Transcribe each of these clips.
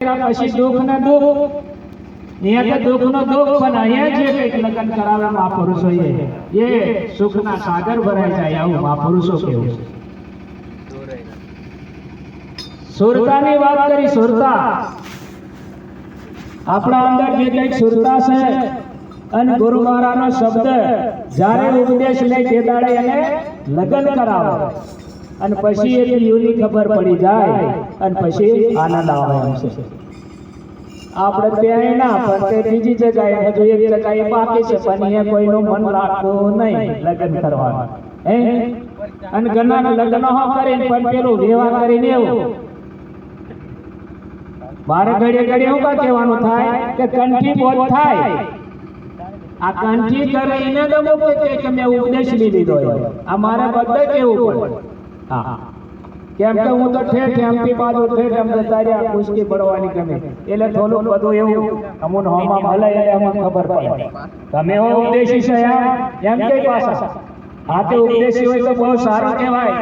પછી દુઃખ ને દુઃખ નિયત દુઃખ નો દુઃખ પણ અહીંયા જે કંઈક લગ્ન કરાવે મહાપુરુષો એ સુખના સાગર ભરાઈ જાય આવું મહાપુરુષો કેવું છે. સુરતાની વાત કરી. સુરતા આપણા અંદર જે કંઈક સુરતા છે અને ગુરુ મહારાજનો શબ્દ જ્યારે ઉપદેશ લે તે દાડે એને લગ્ન કરાવે અને પછી એ યુની ખબર પડી જાય અને પછી આનંદ આવે એમ છે. આપણે ત્યાં ના પણ તે બીજી જગ્યાએ હજુ એક જગ્યાએ બાકી છે પણ અહીંયા કોઈનું મન રાખવું નહીં લગ્ન કરવાનું અને ઘણા લગ્ન હો કરીને પણ પેલું વિવાહ કરીને એવું મારે ઘડીએ ઘડીએ શું કા કહેવાનું થાય કે કંઠી બોધ થાય. આ કંઠી કરે એને દમો કે મેં ઉપદેશ લીધો આ મારે બધે કેવું પડે. હા કેમ કે હું તો ઠેઠ એમપી બાજુ ઠેઠ એમ જતા રહ્યા ખુશકી પડવાની ગમે એટલે થોડું બધું એવું અમુન હોમાં મળે એટલે અમને ખબર પડે તમે એવો ઉપદેશી છે એમ કઈ પાછા આ તે ઉપદેશી હોય તો બહુ સારું કહેવાય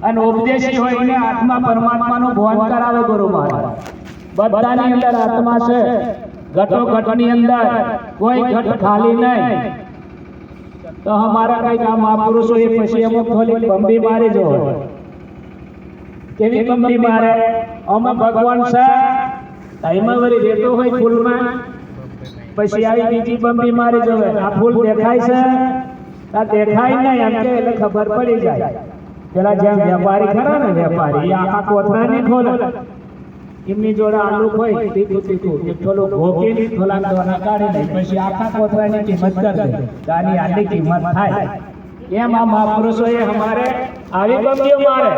અને ઉપદેશી હોય એને આત્મા પરમાત્માનું ભાન કરાવે ગુરુ મહારાજ. બધાની અંદર આત્મા છે ઘટો ઘટની અંદર કોઈ ઘટ ખાલી નહીં. તો હમારા કઈ આ મહાપુરુષો એ પછી અમુક થોડી બંબી મારી જો કેવી બંબી મારે અમે ભગવાન છે એમાં વળી રહેતો હોય ફૂલમાં પછી આવી બીજી બંબી મારી જોવે આ ફૂલ દેખાય છે આ દેખાય નહીં એમ કે એટલે ખબર પડી જાય. પેલા જેમ વેપારી ખરા ને વેપારી આખા કોથળા નહીં ખોલે એમની જોડે આલુ હોય તીખું તીખું એક થોડું ભોગીને થોડા દોના કાઢી દે પછી આખા કોથળાની કિંમત કરી દે આની આટલી કિંમત થાય. એમ આ મહાપુરુષોએ અમારે આવી બંબીઓ મારે.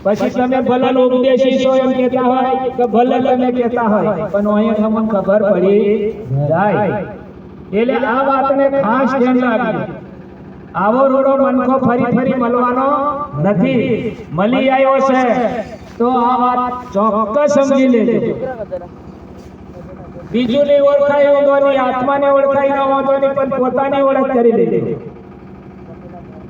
પછી તમે ભલે ઉપદેશી છો એમ કહેતા હોય કે ભલે તમે કહેતા હોય પણ અહીંયા તમને ખબર પડી જાય. એટલે આ વાતને ખાસ ધ્યાન રાખજો. આવો રૂડો મનકો ફરી ફરી મળવાનો નથી. મળી આવ્યો છે તો આ વાત ચોક્કસ સમજી લેજો. બીજું ની ઓળખાય હોવાની આત્માને ઓળખાય ન હોવાની પણ પોતાની ઓળખ કરી લેજો.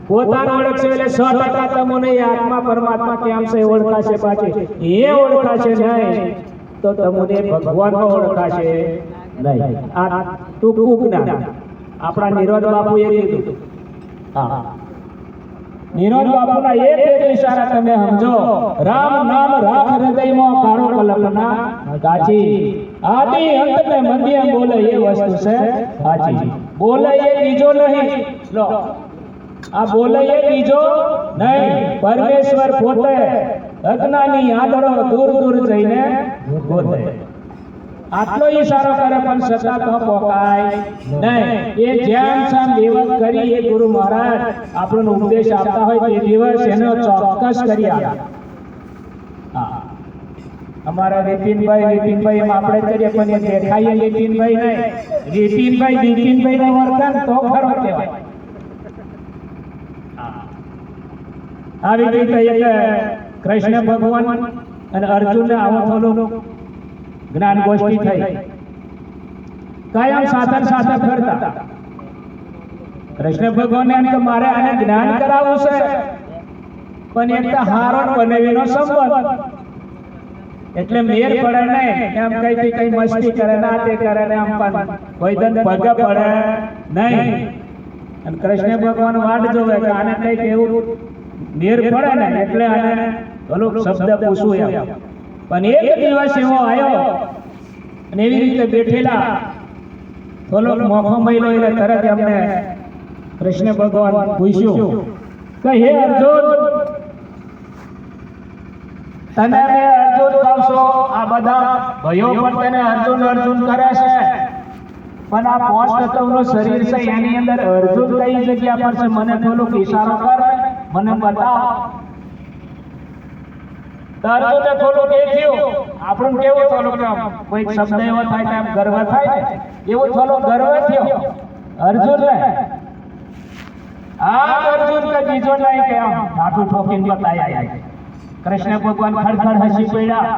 પોતાનો ઓળખશે એટલે 100% તમને આત્મા પરમાત્મા કેમ છે ઓળખાશે. પાછી એ ઓળખાશે નહીં તો તમને ભગવાન ઓળખાશે નહીં. આ ટૂંકું જ્ઞાન આપણા નિરોધ બાપુએ કીધું. હા નિરોધ બાપુના એક ઈશારા તમે સમજો. રામ નામ રાખ હૃદયમાં કાળો કલપના ગાચી આદિ અંત મે મધ્ય બોલે એ વસ્તુ છે સાચી. બોલે એ બીજો નહીં. લો આ બોલે એ બીજો નહીં પરમેશ્વર પોતે અજ્ઞાની આદરો દૂર દૂર જઈને ગોતે. આટલો ઈશારો કરે પણ છતાં તો પોકાય નહીં. એ જ્ઞાન સામ દેવક કરી એ ગુરુ મહારાજ આપણો ઉપદેશ આપતા હોય તે દિવસ એનો ચોક્કસ કરી આપે. હા અમારા વિપિનભાઈ એમ આપણે કરીએ પણ એ દેખાય વિપિનભાઈ નહીં. વિપિનભાઈ ને વર્તન તો ખરો કહેવાય. આવી રીતે એક કૃષ્ણ ભગવાન અને અર્જુનને આવો થોડું જ્ઞાન ગોષ્ઠી થઈ. કાયમ સાધન કરતા કૃષ્ણ ભગવાન એમ કે મારે આને જ્ઞાન કરાવવું છે પણ એક તો હારો બનાવીનો સંબંધ એટલે મેર પડે નહીં. એમ કઈ મસ્તી કરે ના તે કરે ને આમ પણ કોઈ દન પગ પડે નહીં. અને કૃષ્ણ ભગવાન વાટ જોવે કે આને કઈક એવું મેર પડે ને એટલે આને ભલો શબ્દ પૂછવું એમ. પણ એક દિવસ એવો આવ્યો અને એવી રીતે બેઠેલા થોડો મોખો મહિલો એટલે તરત એમને કૃષ્ણ ભગવાન પૂછ્યું કે હે અર્જુન તને મેં અર્જુન કહું છું આ બધા ભાઈઓ પણ તને અર્જુન અર્જુન કરે છે પણ આ 5 તત્વનું શરીર છે એની અંદર અર્જુન કઈ જગ્યા પર છે મને થોડુંક ઈશારો કર મને બતાવ. અર્જુને થોડું એ થયું આપણું કેવું થોડું કોઈ શબ્દ એવો થાય એમ ગર્વ થાય ને એવું થોડું ગર્વ થયો અર્જુન ને. આ અર્જુન કે બીજો નહીં કે આમ હાથું ઠોકીને બતાયા. કૃષ્ણ ભગવાન ખડખડ હસી પડ્યા.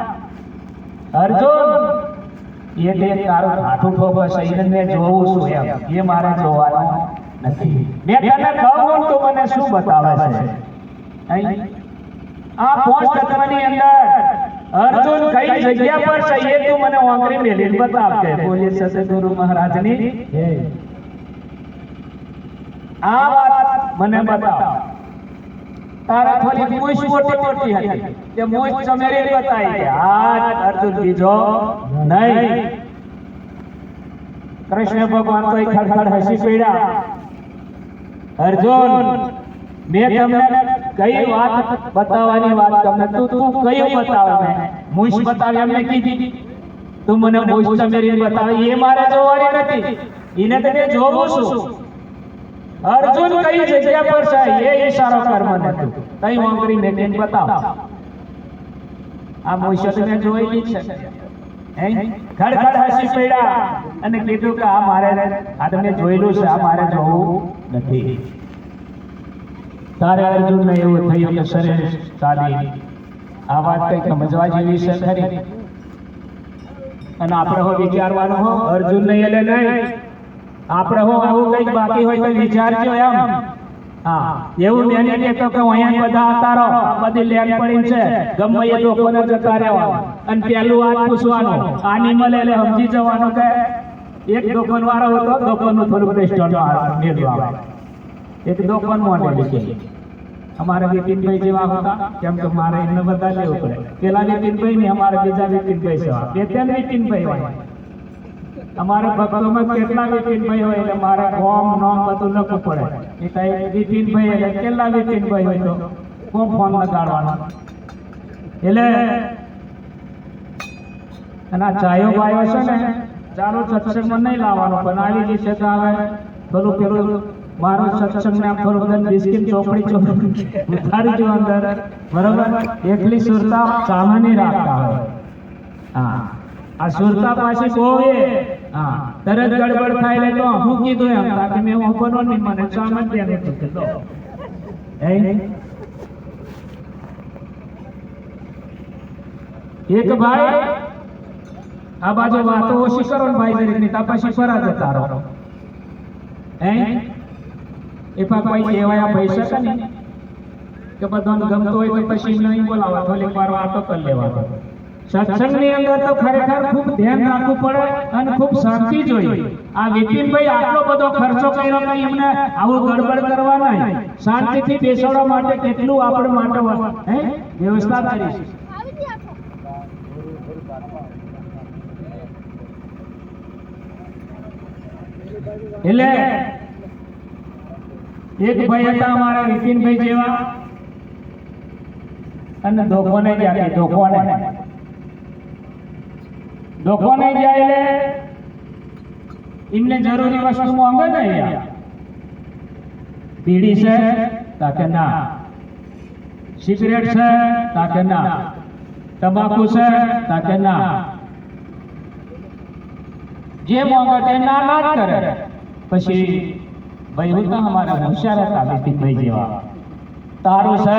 અર્જુન એ બે તારું હાથું ઠોકો છે એને જોવું છું એમ એ મારે જોવાનું નથી. મેં તને કહું તું મને શું બતાવે છે. આ 5 તત્વની અંદર અર્જુન કઈ જગ્યા પર છે એ તું મને ઓંગળી મેલીને બતાવ કે બોલીએ સદગુરુ મહારાજની જય. આ વાત મને બતાવ. તારા થોડી મૂછ મોટી મોટી હતી તે મૂછ ચમેરી બતાવી કે આ અર્જુન બીજો નહીં. કૃષ્ણ ભગવાન તો ખડખડ હસી પડ્યા. અર્જુન મેં તમને કઈ વાત બતાવવાની વાત તમને તું કયું બતાવે મેં મૂછ બતાવી એમને કીધી તું મને મૂછ ચમેરી બતાવી એ મારે જોવાની નથી એને તો મેં જોવું છું. અર્જુન કઈ જગ્યા પર છે એ ઈશારો કર મને તું કઈ ઓંગળી મેં તેને બતાવ. આ મૂછ તો મેં જોયેલી છે. ખડખડ હસી પડ્યા અને કીધું કે આ મારે આ તમે જોયેલું છે આ મારે જોવું નથી. તારે અર્જુનને એવું થયું કે શરીર ચાલી આ વાત કઈ સમજવા જેવી છે ખરી. અને આપણે હો વિચારવાનું હો અર્જુનને એટલે નહીં આપણે હો આવું કંઈક બાકી હોય તો વિચારજો એમ. હા એવું મેં કહેતો કે અહીંયા બધા અતારો બધી લેન પડી છે ગમે એ લોકોને જતા રહેવાનું અને પેલું વાત પૂછવાનું આની મળે એટલે સમજી જવાનું કે એક દુકાન વાળો હતો દુકાનનું થોડું રેસ્ટોરન્ટ મેળવા આવે એક દુકાન મોડેલ છે અમારે વિપિનભાઈ જેવા હતા કેમ કે મારે એમને બધા લેવું પડે. પેલા વિપિનભાઈ ને અમારે બીજા વિપિનભાઈ છે બે ત્રણ વિપિનભાઈ હોય. અમારે ભક્તોમાં કેટલા વિપિનભાઈ હોય એટલે મારે ફોર્મ નોમ બધું લખવું પડે. એ કઈ વિપિનભાઈ એટલે કેટલા વિપિનભાઈ હોય તો કોણ ફોન લગાડવાનો એટલે અને આ ચાયો બાયો છે ને ચાલો સત્સંગમાં નહીં લાવવાનો પણ આવી જશે તો આવે થોડું પેલું મારો સત્સંગ ને થોડું બધા બિસ્કિટ ચોપડી ઉતારી જો અંદર બરોબર એકલી સુરતા સામાન્ય રાખતા હોય. હા આ સુરતા પાછી કોવે હા તરત ગડબડ થાય એટલે તો હું કીધું એમ તાકે મેં ઓપનો નહીં મને સામાન્ય નથી કીધો. એક ભાઈ આ બાજુ વાતો ઓછી કરો ને ભાઈ દરેકની તા પછી ફરા જતા રહો. એ કોઈ કહેવાયા પૈસા છે ને કે બધાને ગમતો હોય તો પછી નહીં બોલાવા થોડીક વાર વાતો કરી લેવા. સત્સંગની અંદર તો ખરેખર ખૂબ ધ્યાન રાખવું પડે અને ખૂબ શાંતિ જોઈએ. આ વિપિનભાઈ આટલો બધો ખર્ચો કર્યો કે એમને આવું ગડબડ કરવા નહીં શાંતિથી બેસાડવા માટે કેટલું આપણે માટે વ્યવસ્થા કરી છે. એટલે એક ભાઈ હતા અમારા વિપિનભાઈ જેવા અને દોખોને જાય દોખોને જાય એટલે એમને જરૂરી વસ્તુ માંગે ને બીડી છે તાકે ના, સિગરેટ છે તાકે ના, તમાકુ છે તાકે ના, જે માંગે તે ના ના કરે. પછી ભાઈ હું તો અમારા હોશિયાર હતા વિપિનભાઈ જેવા તારું છે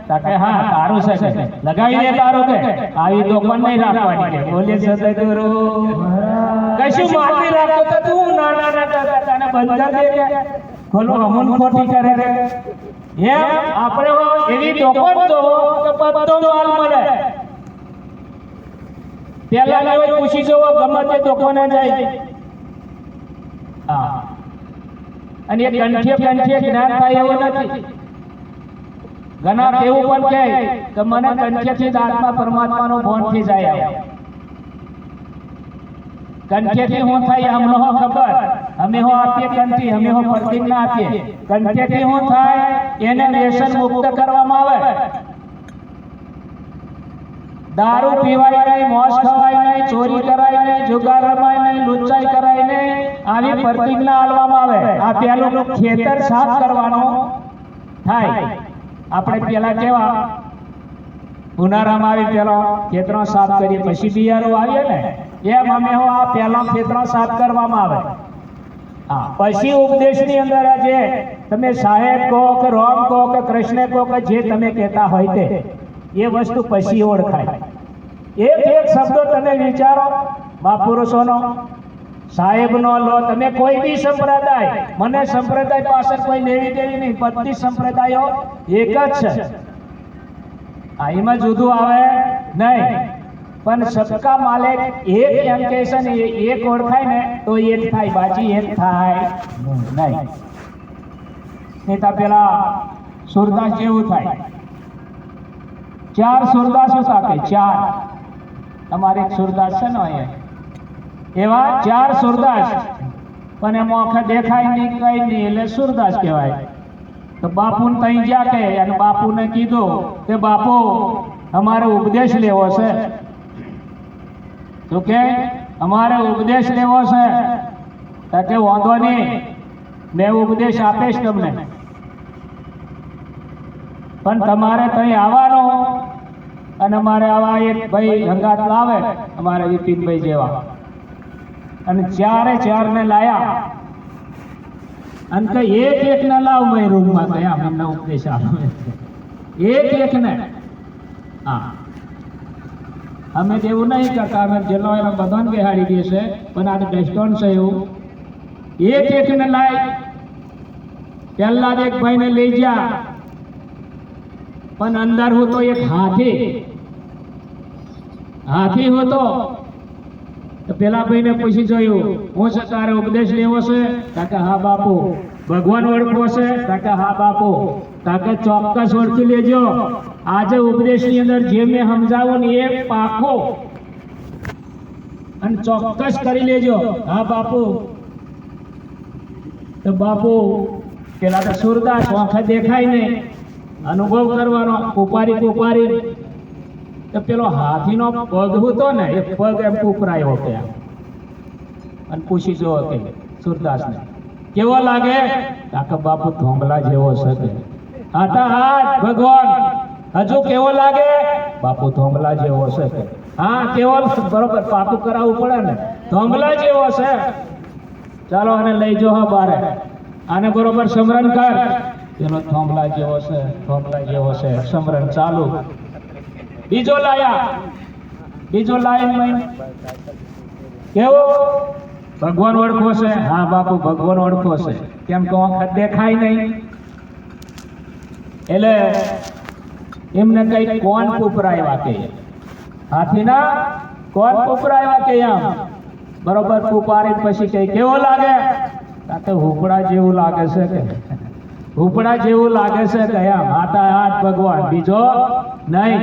તાકે હા તારું છે કે લગાવી દે તારું કે આવી દુકાન નહીં રાખવાની કે બોલે સદગુરુ કશું માટી રાખો તો તું નાના નાના તને બંધર દે કે ખોલો અમન ખોટી કરે રે એમ આપણે એવી દુકાન તો કે બધો માલ મળે. પેલા ના પૂછી જવો ગમે તે દુકાને જાય. હા અને એ કંઠે જ્ઞાન થાય એવું નથી. ઘણા એવું પણ કહે કે મને કંઠેથી આત્મા પરમાત્માનો ભોન થઈ જાય. કંઠેથી હું થાય અમને હો ખબર અમે હો આપીએ કંઠી અમે હો પ્રતિજ્ઞા આપીએ. કંઠેથી હું થાય એને વ્યસન મુક્ત કરવામાં આવે. દારૂ પીવાય નહીં, મોસ ખવાય નહીં, ચોરી કરાય નહીં, જુગાર રમાય નહીં, લુચ્ચાઈ કરાય નહીં, આવી પ્રતિજ્ઞા આલવામાં આવે. આ પેલું ખેતર સાફ કરવાનો થાય. આપણે પેલા કેવા ઉનાળામાં આવી પેલો ખેતરો સાફ કરીએ પછી બિયારો આવીએ ને એમ અમે આ પેલા ખેતરો સાફ કરવામાં આવે. હા પછી ઉપદેશની અંદર જે તમે સાહેબ કહો કે રામ કહો કે કૃષ્ણ કહો કે જે તમે કહેતા હોય તે એ વસ્તુ પછી ઓળખાય. એક એક શબ્દો તમે વિચારો મહાપુરુષોનો સાહેબનો લો તમે કોઈ બી સંપ્રદાય મને સંપ્રદાય પાછળ કોઈ લેવી દેવી નહીં. બધી સંપ્રદાયો એક જ છે. આ એમાં જુદું આવે નહીં, પણ સબકા માલિક એક એમ કહે છે ને, એક ઓળખાય ને તો એક થાય, બાજી એક થાય નહીં. નેતા પેલા સુરદાસ જેવું થાય, 4 સુરદાસ હતા કે 4, અમારે એક સુરદાસ છે ને અહીંયા, એવા 4 સુરદાસ, પણ એમાં આખા દેખાય નહીં કઈ નહીં, એટલે સુરદાસ કહેવાય. તો બાપુને તઈ જ્યાં કે અને બાપુને કીધું કે બાપુ અમારે ઉપદેશ લેવો છે. તો કે અમારે ઉપદેશ લેવો છે. તો કે વાંધો નહીં, મેં ઉપદેશ આપીશ તમને, પણ તમારે તઈ આવવાનું અને અમારે આવા એક ભાઈ હંગાત લાવે, અમારે વિપિનભાઈ જેવા, અને 4 ને લાયા, અને કે એક ને લાવ મેં રૂમમાં ગયા, મને ઉપદેશ આપે એક ને. હા, અમે તેવું નહીં કરતા, અમે જેલો એના બધાને બેહાડી દઈએ છે, પણ આ બેસ્ટોન છે એવું, એક ને લાય. પહેલા એક ભાઈને લઈ ગયા, પણ અંદર હતો એક હાથી હતો. તો પેલા ભાઈને પૂછી જોયું, હું છે તારે ઉપદેશ લેવો છે? કાકે હા બાપુ. ભગવાન ઓળખવો છે? કાકે હા બાપુ. કાકે ચોક્કસ ઓળખી લેજો, આજે ઉપદેશની અંદર જે મેં સમજાવું ને એ પાકો અને ચોક્કસ કરી લેજો. હા બાપુ. તો બાપુ પેલા તો સુરદાસ આંખે દેખાય નહીં, અનુભવ કરવાનો, કુપારી. તો પેલો હાથીનો પગ હતો ને, એ પગ એમ કુપરાયો કે, અને પૂછી જો કે સુરદાસને કેવો લાગે? કાકે બાપુ થોંભલા જેવો છે કે. હાથ ભગવાન હજુ કેવો લાગે? બાપુ થોંભલા જેવો છે કે. હા કેવો? બરોબર પાકું કરાવવું પડે ને, થોંભલા જેવો છે. ચાલો આને લઈ જો હા બારે, આને બરોબર સમરણ કર. પેલો થોંભલા જેવો છે, સમરણ ચાલુ. બીજો લાઈન કેવો? ભગવાન ઓળખો છે? હા બાપુ ભગવાન ઓળખો છે. કેમ કે વખત દેખાય નહીં, એટલે એમને કઈ કોણ કુપરાયા કે, હાથીના કોણ કુપરાયા કે એમ બરોબર કુપારી. પછી કઈ કેવો લાગે? કાકે હુપડા જેવું લાગે છે કે, હુપડા જેવું લાગે છે કે એમ. હાથ ભગવાન, બીજો નહીં.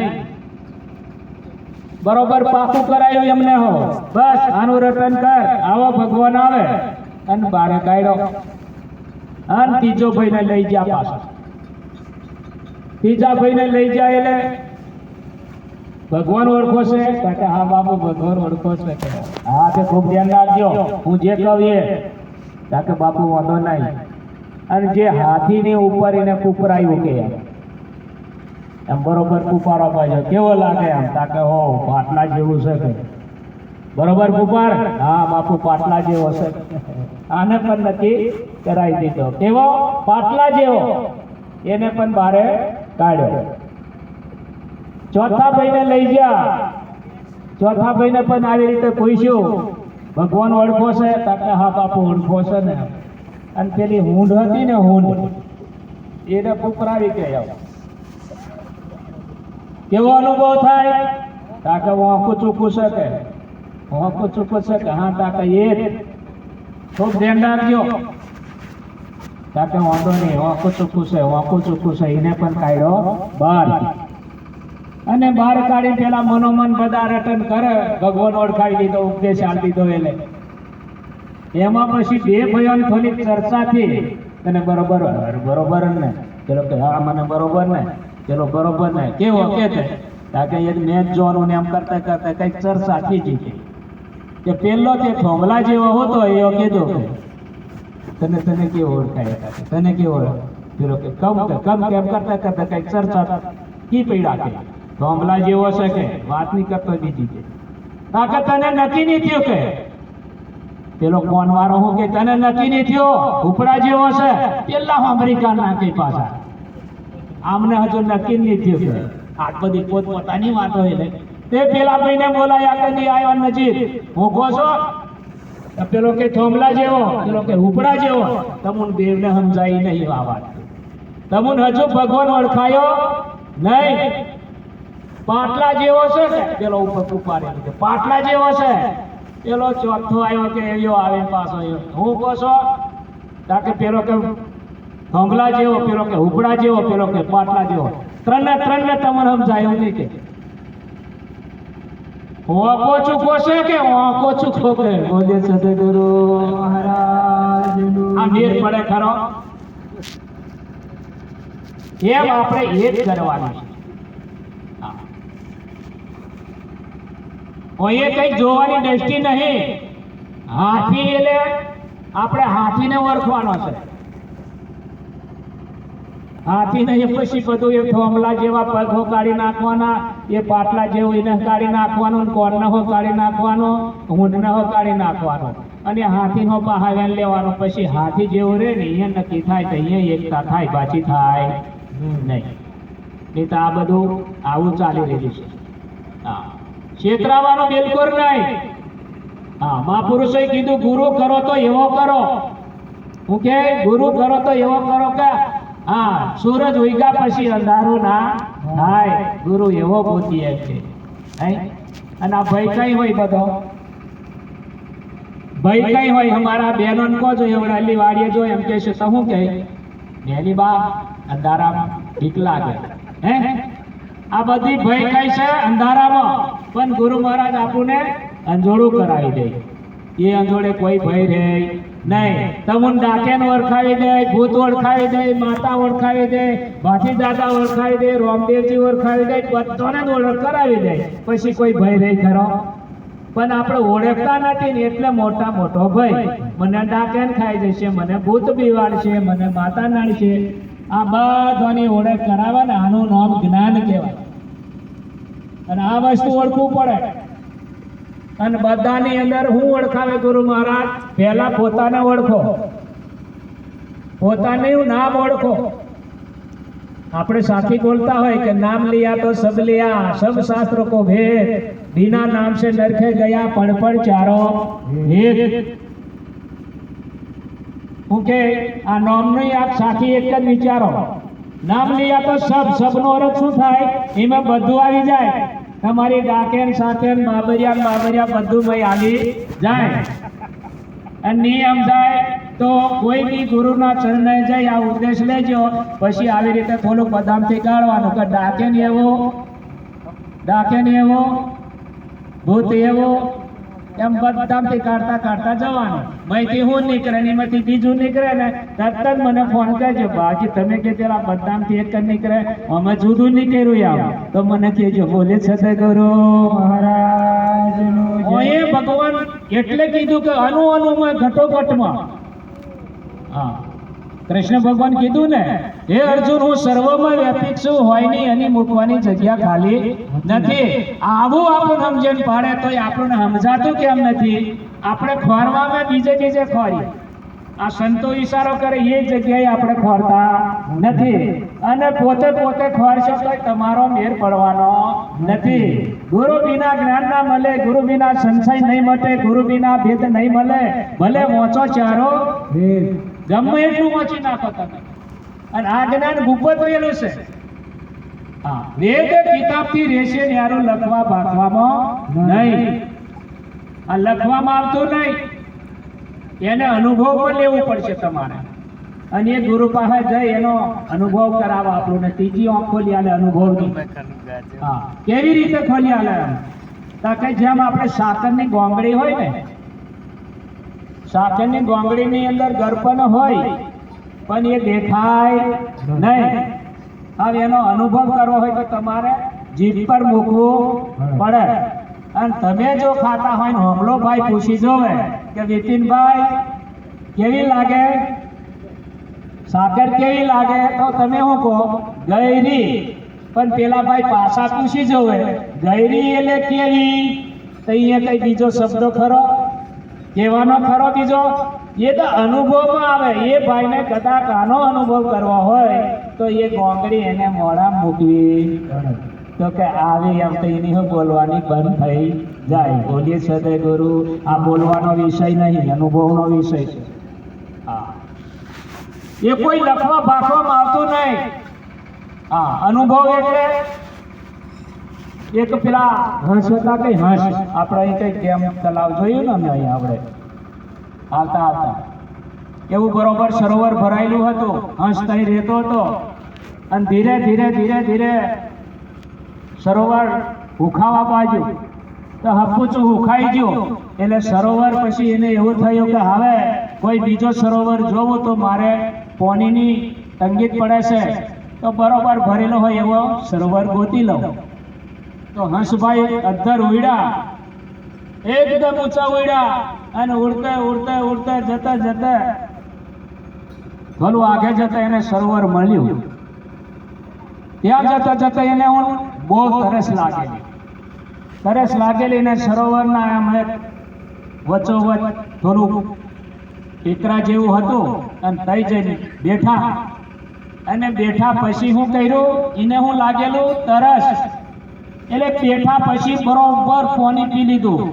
બરોબર પાકું કરાયું એમને હો, બસ આનું રટન કર. આવો ભગવાન આવે અને બારે કાઢ્યો, અને ત્રીજો ભાઈને લઈ ગયા પાછો. ત્રીજા ભાઈને લઈ જાય એટલે ભગવાન ઓળખો છે? કે હા બાપુ ભગવાન ઓળખો છે. હા તે ખૂબ ધ્યાન રાખજો, હું જે કહું એ. કે બાપુ વાંધો નહીં. અને જે હાથીની ઉપર એને કુપરાયું કે એમ બરોબર કુપારો પાછો કેવો લાગે? એમ તાકે હો પાટલા જેવું છે કે. બરોબર કુપાર? હા બાપુ પાટલા જેવો છે. આને પણ નક્કી કરાવી દીધો. કેવો? પાટલા જેવો. એને પણ બારે કાઢ્યો. ચોથા ભાઈને લઈ ગયા. ચોથા ભાઈને પણ આવી રીતે પૂછ્યું, ભગવાન ઓળખો છે? તાકે હા બાપુ ઓળખો છે ને. અને પેલી હૂંઢ હતી ને, હૂંઢ એને કુપરાવી કે કેવો અનુભવ થાય? તાકે વાંકું ચૂકું છે કે, વાંકું ચૂકું છે કે. હા તાકે એ ખૂબ ધ્યાન રાખજો. તાકે વાંધો નહીં, વાંકું ચૂકું છે. એને પણ કાઢ્યો બહાર. અને બહાર કાઢી પેલા મનોમન બધા રટન કરે, ભગવાન ઓળખાવી દીધો, ઉપદેશ આપી દીધો. એટલે એમાં પછી બે ભાઈઓની થોડી ચર્ચા થઈ. અને બરોબર ને પેલો કે હા મને બરોબર ને, પેલો બરોબર ને. કેવો કે મેચ જોવાનું ને એમ કરતા કરતા કઈક ચર્ચા થઈ ગઈ કે પેલો તે થોંભલા જેવો હતો એ કીધું કે તને કેવો ઓળખાય? તને કેવો? પેલો કે કમ કેમ કરતા કરતા કઈક ચર્ચા કી પૈડા કે થોંભલા જેવો છે કે. વાત નહીં કરતો બીજી કે કાકા તને નક્કી નહીં થયું કે. પેલો કોણ વાળો હું કે તને નક્કી નહીં થયો, ઉપડા જેવો છે. પેલા અમેરિકા નાખી પાછા, આમને હજુ નક્કી નહીં થયું કે. આ બધી પોતપોતાની વાતો એટલે તે પેલા ભાઈને બોલાયા કે નહીં આવ્યો નજીક. હું કહો છો? પેલો કે થોંભલા જેવો, પેલો કે ઉપડા જેવો. તમુન દેવને સમજાય નહીં આ વાત. તમુન હજુ ભગવાન ઓળખાયો નહીં. પાટલા જેવો છે ને પેલો ઉપર ઉપાડે લીધો, પાટલા જેવો છે પેલો ચોથો આવ્યો કે એવો આવે પાછો એવો. હું કહો છો કે પેલો કે ભોંગલા જેવો, પેલો કે ઉપડા જેવો, પેલો કે પાટલા જેવો. ત્રણને તમને સમજાય એવું નહીં કે ઓકો ચૂકો છે કે ઓકો ચૂકો કે બોલે સદગુરુ મહારાજનું આ મેર પડે ખરો. એમ આપણે એ જ કરવાનું છે. કોઈ કઈ જોવાની દ્રષ્ટિ નહીં. હાથી એટલે આપણે હાથીને ઓળખવાનો છે. હાથીને એ પછી બધું એ થોમલા જેવા પગ કાઢી નાખવાના, એ પાટલા જેવું એને કાઢી નાખવાનું, કોણને હો કાઢી નાખવાનો, ઊંટને હો કાઢી નાખવાનો, અને હાથીનો બહાવેલ લેવાનો. પછી હાથી જેવું રે ને અહીંયા નક્કી થાય તો અહીંયા એકતા થાય, પાછી થાય નહીં. નહીં તો આ બધું આવું ચાલી રહ્યું છે. હા, છેતરાવાનું બિલકુલ નહીં. હા, મહાપુરુષોએ કીધું ગુરુ કરો તો એવો કરો. હું કે ગુરુ કરો તો એવો કરો કે હા, સૂરજ ઉગ્યા પછી અંધારું ના થાય. ગુરુ એવો ગોતી એમ છે. અને આ ભય કઈ હોય, બધો ભય કઈ હોય. અમારા બહેનો કહો છો એવડાલી વાડીએ જો એમ કે છે તો શું કહે બેની બા અંધારામાં બીક લાગે. હે, આ બધી ભય કઈ છે અંધારામાં. પણ ગુરુ મહારાજ આપણને અંજોડું કરાવી દે. એ અંજોડે કોઈ ભય રહે નહીં. તમને ડાકેન ઓળખાવી દે, ભૂત ઓળખાવી દે, માતા ઓળખાવી દે, ભાથી દાદા ઓળખાવી દે, રામદેવજી ઓળખાવી દે, બધાને જ ઓળખ કરાવી દે. પછી કોઈ ભય રહી ખરો? પણ આપણે ઓળખતા નથી ને એટલે મોટા મોટો ભય. મને ડાકેન ખાઈ જશે, મને ભૂત બીવાડશે, મને માતા નાડશે. આ બધાની ઓળખ કરાવે ને આનું નામ જ્ઞાન કહેવાય. અને આ વસ્તુ ઓળખવું પડે. અને બધાની અંદર હું ઓળખાવે ગુરુ મહારાજ? પહેલા પોતાને ઓળખો, પોતાનું નામ ઓળખો. આપણે સાથી બોલતા હોય કે નામ लिया तो सब लिया, सब शास्त्र को भेद, बिना नाम से नरखे गया पड़ चारो भेद. હું કે આ નામની આ સાથી એક જ વિચારો. નામ लिया तो सबનો અર્થ શું થાય? એમાં બધું આવી જાય. તમારી ડાકેન સાથેન બાબરિયા બધું મય આવી જાય. અને નિયમ જાય તો કોઈ બી ગુરુના ચરણે જઈ આ ઉપદેશ લેજો. પછી આવી રીતે થોડુંક બદામથી કાઢવાનું કે ડાકેન એવો, ભૂત એવો, એમ બદામથી કાઢતા જવાનું. મયથી હું નીકળે ને એમાંથી બીજું નીકળે ને તરત જ મને ફોન કરજો. બાકી તમે કે પેલા બદામથી એક જ નીકળે, અમે જુદું નીકળ્યું આમ તો મને કહેજો. બોલે સદગુરુ મહારાજનું જય. ભગવાન એટલે કીધું કે અનુમાં ઘટોઘટમાં. હા, કૃષ્ણ ભગવાન કીધું ને, હે અર્જુન હું સર્વમાં વ્યાપિત છું, હોય નહીં એની મૂકવાની જગ્યા ખાલી નથી. આવું આપણને સમજણ પાડે તો આપણને સમજાતું કેમ નથી? આપણે ખોરવામાં બીજે ખોરી. આ સંતો ઈશારો કરે એ જગ્યાએ આપણે ખોરતા નથી. અને પોતે ખોરશો તો તમારો મેર પડવાનો નથી. ગુરુ વિના જ્ઞાન ના મળે, ગુરુ વિના સંશય નહીં મટે, ગુરુ વિના ભેદ નહીં મળે. ભલે મોચો ચારો ગમે એટલું મોચી નાખો તમે. અને આ જ્ઞાન ગુપ્ત રહેલું છે. હા, વેદ કિતાબથી રહેશે ન્યારું લખવા ભાગવામાં નહીં. આ લખવામાં આવતું નહીં, એને અનુભવ પણ લેવું પડશે તમારે. અને એ ગુરુ પાસે જઈ એનો અનુભવ કરાવવા આપણને. ત્રીજી આંખ ખોલી આલે અનુભવની. હા, કેવી રીતે ખોલી આલે? કે જેમ આપણે સાકરની ગોંગડી હોય ને, સાકરની ગોંગડીની અંદર ગરપન હોય પણ એ દેખાય નહીં. હવે એનો અનુભવ કરવો હોય તો તમારે જીભ પર મૂકવું પડે. અને તમે જો ખાતા હોય ને હમલો ભાઈ પૂછી જોવે કે વિપિનભાઈ કેવી લાગે, સાકર કેવી લાગે, તો તમે શું કહો? ગયરી. પણ પેલા ભાઈ પાછા પૂછી જોવે ગયરી એટલે કેવી, તો અહીંયા કઈ બીજો શબ્દ ખરો કહેવાનો ખરો બીજો? એ તો અનુભવમાં આવે. એ ભાઈને કદાચ આનો અનુભવ કરવો હોય તો એ ગોંગડી એને મોઢા મૂકવી તો કે આવી એમ તો એની બોલવાની બંધ થઈ જાય. બોલીએ સદગુરુ આ બોલવાનો વિષય નહીં, અનુભવનો વિષય છે. હા, એ કોઈ લખવા ભાખવામાં આવતું નહીં. હા, અનુભવ એટલે એક પેલા હંસ હતા કઈ હંસ આપણે અહીં કઈ ગેમ તલાવ જોયું ને અમે અહીં આપણે આવતા આવતા એવું બરોબર સરોવર ભરાયેલું હતું, હંસ તઈ રહેતો હતો અને ધીરે ધીરે ધીરે ધીરે સરોવર હુખાવા બાજુ તો હપુચું હુખાઈ ગયું એટલે સરોવર પછી એને એવું થયું કે હવે કોઈ બીજો સરોવર જોવું તો મારે પાણીની તંગી પડે છે, તો બરોબર ભરેલો હોય એવો સરોવર ગોતી લઉં. તો હંસભાઈ અધ્ધર ઉડ્યા, એકદમ ઊંચા ઉડ્યા અને ઉડતા ઉડતા ઉડતા જતા જતા ભલું આગે જતા એને સરોવર મળ્યું. ત્યાં જતા જતા એને બહુ તરસ લાગેલી ને સરોવરના આમ વચ્ચોવચ થોડું ટેકરા જેવું હતું અને તઈ જઈને બેઠા અને બેઠા પછી શું કર્યું, એને હું લાગેલું તરસ એટલે બેઠા પછી બરોબર પાણી પી લીધું.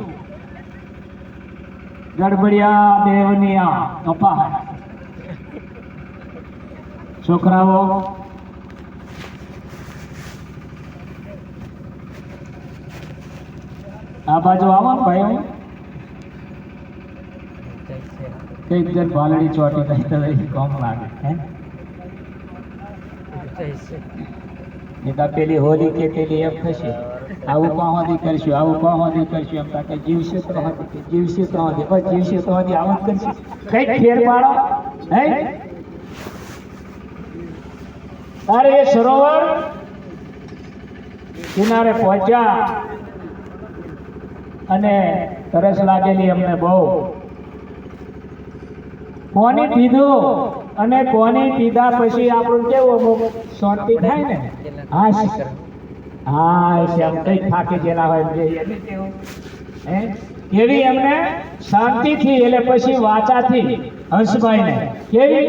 ગડબડિયા દેવની આ કપા છોકરાઓ આ બાજુ આવો ભાઈ, કઈક જણ બાલડી ચોટી થાય તો કોમ લાગે હે પેલી હોલી કે પેલી એમ થશે આવું કોહદી કરશું આવું કોહદી કરશું એમ કે જીવશે તો જીવશે તો જીવશે તો આવું જ કરશે. કઈક ફેર પાડો હે. તારે એ સરોવર કિનારે પહોંચ્યા અને તરસ લાગેલી અમને બહુ. પાણી પીધું અને પાણી પીધા પછી આપણું કેવું અમુક શાંતિ થાય ને, એમ કઈ થાકી ગયેલા હોય એવી એમને શાંતિ થી એટલે પછી વાચાથી હંસભાઈ ને કેવી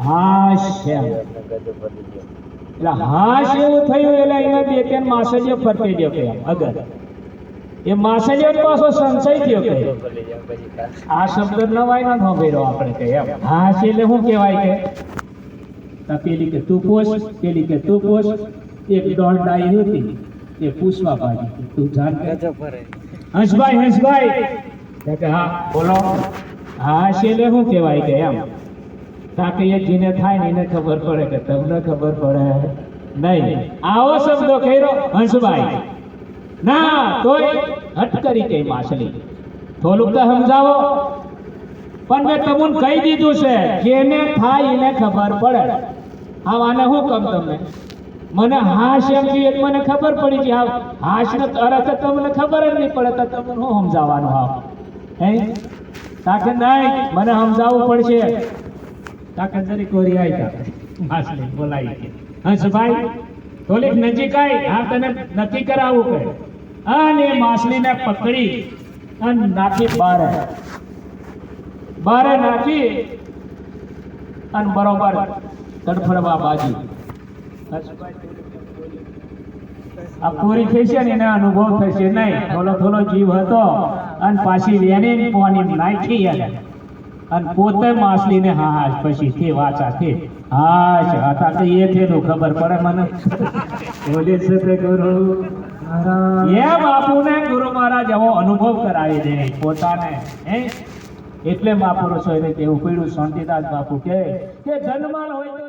હાસ્ય એટલે હાશ એવું થયું એટલે એને બે ત્રણ માસળીઓ ફરતી ગયો કે અગર એ માસળીઓ પાછો સંશય થયો કે આ શબ્દ નવાય ના ભેરો આપણે કે એમ હાશ એટલે શું કહેવાય કે પેલી કે તું પોસ, પેલી કે તું પોસ. એક દોડ ડાઈ હતી એ પૂછવા પાડી તું જાણ હંસભાઈ કે હા બોલો. હાશ એટલે શું કહેવાય કે એમ તાકે એ જીને થાય ને એને ખબર પડે કે તમને ખબર પડે નહીં. આવો શબ્દો કર્યો હંસભાઈ ના તોય હટ કરી કઈ માછલી થોડુંક તો સમજાવો, પણ મેં તમને કહી દીધું છે જેને થાય એને ખબર પડે. હા આને શું કહું તમને મને હાશ એમ જોઈએ મને ખબર પડી કે હાશ નો અર્થ તમને ખબર જ નહીં પડે તો તમને શું સમજાવવાનું આવ હે તાકે નહીં મને સમજાવવું પડશે. તાકે જરી કોરી આવી માછલી બોલાવી કે હંસભાઈ થોડીક નજીક આવી, હા તને નક્કી કરાવવું કે અને માછલીને પકડી અને નાખી બારે નાખી અને બરોબર તડફડવા બાજુ. આ પૂરી થશે ને એને અનુભવ થશે નહીં, થોડો જીવ હતો અને પાછી વેણી પાણી નાખી અને પોતે માછલીને હાશ પછી તે વાચા તે હાશ હતા તો એ થયેલું ખબર પડે મને બોલે છે ગુરુ એ બાપુને ગુરુ મહારાજ એવો અનુભવ કરાવી દે પોતાને હે. એટલે મહાપુરુષો એને કેવું પડ્યું શાંતિદાસ બાપુ કે જન્માલ હોય તો